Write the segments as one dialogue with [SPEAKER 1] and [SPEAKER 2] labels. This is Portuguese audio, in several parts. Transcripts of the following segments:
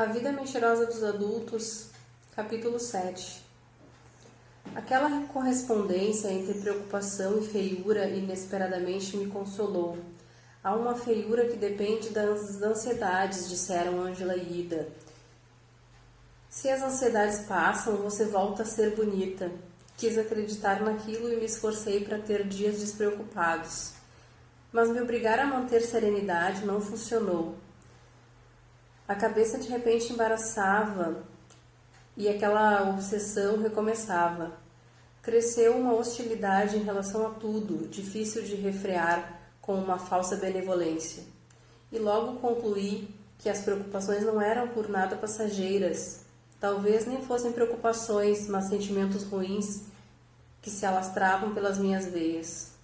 [SPEAKER 1] A Vida Mentirosa dos Adultos, capítulo 7. Aquela correspondência entre preocupação e feiura inesperadamente me consolou. Há uma feiura que depende das ansiedades, disseram Ângela e Ida. Se as ansiedades passam, você volta a ser bonita. Quis acreditar naquilo e me esforcei para ter dias despreocupados. Mas me obrigar a manter serenidade não funcionou. A cabeça de repente embaraçava e aquela obsessão recomeçava. Cresceu uma hostilidade em relação a tudo, difícil de refrear com uma falsa benevolência. E logo concluí que as preocupações não eram por nada passageiras. Talvez nem fossem preocupações, mas sentimentos ruins que se alastravam pelas minhas veias.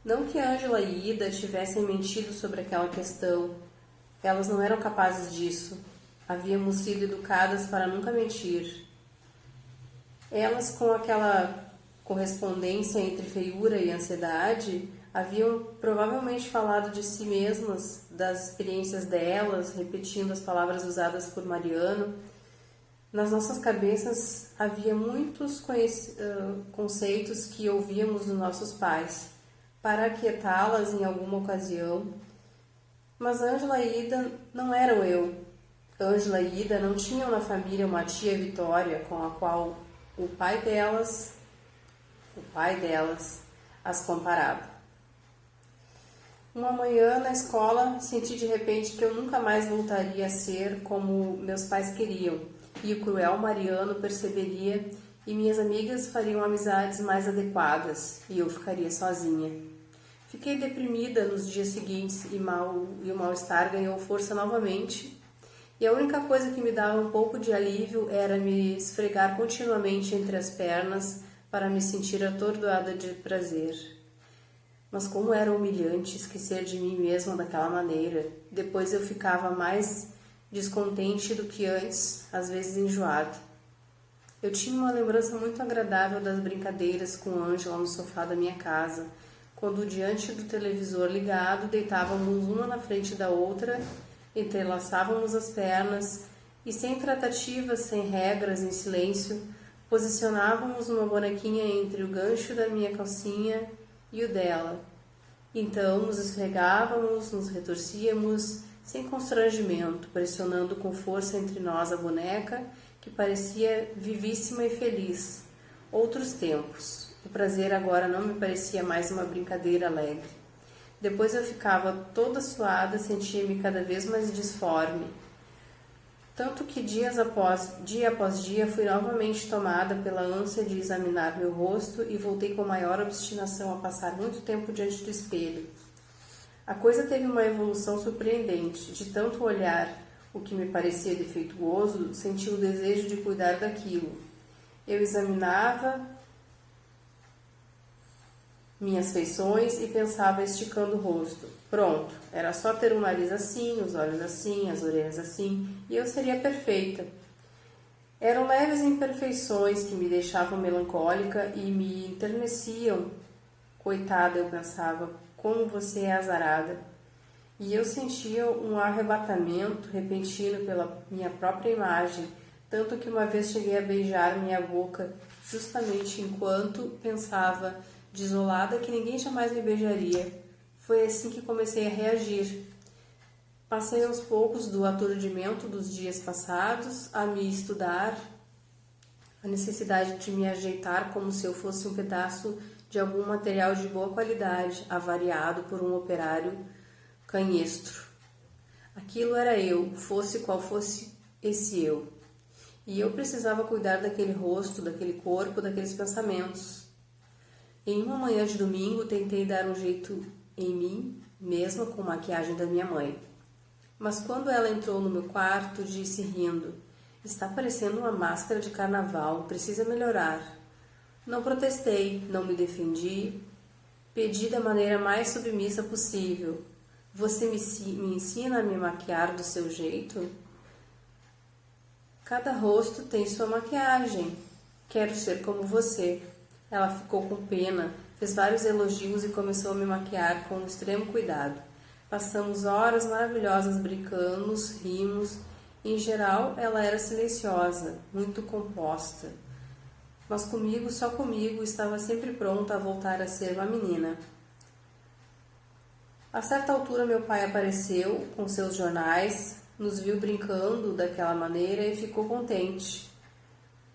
[SPEAKER 1] Não que Ângela e Ida tivessem mentido sobre aquela questão. Elas não eram capazes disso. Havíamos sido educadas para nunca mentir. Elas, com aquela correspondência entre feiura e ansiedade, haviam provavelmente falado de si mesmas, das experiências delas, repetindo as palavras usadas por Mariano. Nas nossas cabeças havia muitos conceitos que ouvíamos dos nossos pais, para aquietá-las em alguma ocasião. Mas Ângela e Ida não eram eu. Ângela e Ida não tinham na família uma tia Vitória com a qual o pai delas as comparava. Uma manhã na escola senti de repente que eu nunca mais voltaria a ser como meus pais queriam, e o cruel Mariano perceberia e minhas amigas fariam amizades mais adequadas e eu ficaria sozinha. Fiquei deprimida nos dias seguintes e o mal-estar ganhou força novamente, e a única coisa que me dava um pouco de alívio era me esfregar continuamente entre as pernas para me sentir atordoada de prazer. Mas como era humilhante esquecer de mim mesma daquela maneira. Depois eu ficava mais descontente do que antes, às vezes enjoada. Eu tinha uma lembrança muito agradável das brincadeiras com Ângela no sofá da minha casa, quando diante do televisor ligado deitávamos uma na frente da outra, entrelaçávamos as pernas e sem tratativas, sem regras, em silêncio, posicionávamos uma bonequinha entre o gancho da minha calcinha e o dela. Então nos esfregávamos, nos retorcíamos, sem constrangimento, pressionando com força entre nós a boneca, que parecia vivíssima e feliz. Outros tempos. O prazer agora não me parecia mais uma brincadeira alegre. Depois eu ficava toda suada, sentia-me cada vez mais disforme. Tanto que dia após dia fui novamente tomada pela ânsia de examinar meu rosto e voltei com maior obstinação a passar muito tempo diante do espelho. A coisa teve uma evolução surpreendente. De tanto olhar o que me parecia defeituoso, senti o desejo de cuidar daquilo. Eu examinava minhas feições e pensava esticando o rosto. Pronto, era só ter um nariz assim, os olhos assim, as orelhas assim, e eu seria perfeita. Eram leves imperfeições que me deixavam melancólica e me enterneciam. Coitada, eu pensava, como você é azarada. E eu sentia um arrebatamento repentino pela minha própria imagem, tanto que uma vez cheguei a beijar minha boca justamente enquanto pensava, desolada, que ninguém jamais me beijaria. Foi assim que comecei a reagir. Passei aos poucos do aturdimento dos dias passados a me estudar, a necessidade de me ajeitar como se eu fosse um pedaço de algum material de boa qualidade, avariado por um operário canhestro. Aquilo era eu, fosse qual fosse esse eu. E eu precisava cuidar daquele rosto, daquele corpo, daqueles pensamentos. Em uma manhã de domingo, tentei dar um jeito em mim, mesma com maquiagem da minha mãe. Mas quando ela entrou no meu quarto, disse rindo, está parecendo uma máscara de carnaval, precisa melhorar. Não protestei, não me defendi, pedi da maneira mais submissa possível. Você me ensina a me maquiar do seu jeito? Cada rosto tem sua maquiagem. Quero ser como você. Ela ficou com pena, fez vários elogios e começou a me maquiar com extremo cuidado. Passamos horas maravilhosas brincando, rimos Em geral, ela era silenciosa, muito composta. Mas comigo, só comigo, estava sempre pronta a voltar a ser uma menina. A certa altura, meu pai apareceu com seus jornais, nos viu brincando daquela maneira e ficou contente.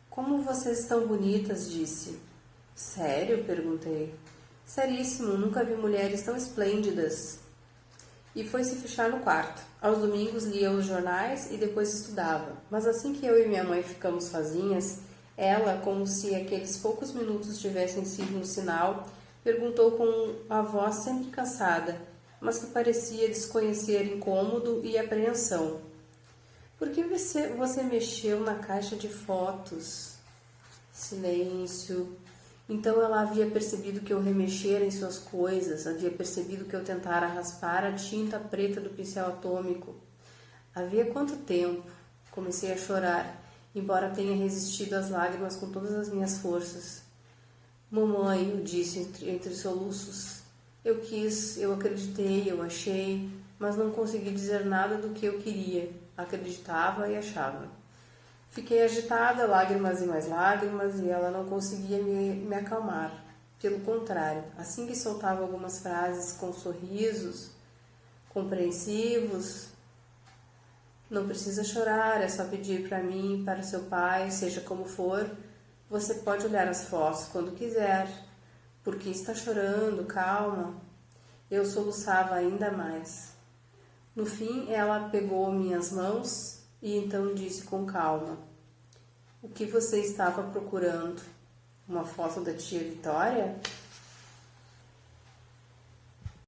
[SPEAKER 1] Como vocês estão bonitas, disse. Sério? Perguntei. Seríssimo, nunca vi mulheres tão esplêndidas. E foi se fechar no quarto. Aos domingos lia os jornais e depois estudava. Mas assim que eu e minha mãe ficamos sozinhas, ela, como se aqueles poucos minutos tivessem sido um sinal, perguntou com a voz sempre cansada, mas que parecia desconhecer incômodo e apreensão. Por que você mexeu na caixa de fotos? Silêncio. Então ela havia percebido que eu remexera em suas coisas, havia percebido que eu tentara raspar a tinta preta do pincel atômico. Havia quanto tempo? Comecei a chorar, embora tenha resistido às lágrimas com todas as minhas forças. Mamãe, eu disse entre soluços. Eu quis, eu acreditei, eu achei, mas não consegui dizer nada do que eu queria. Acreditava e achava. Fiquei agitada, lágrimas e mais lágrimas, e ela não conseguia me acalmar. Pelo contrário, assim que soltava algumas frases com sorrisos compreensivos, não precisa chorar, é só pedir para mim, para seu pai, seja como for, você pode olhar as fotos quando quiser. Por que está chorando? Calma. Eu soluçava ainda mais. No fim, ela pegou minhas mãos e então disse com calma: o que você estava procurando? Uma foto da tia Vitória?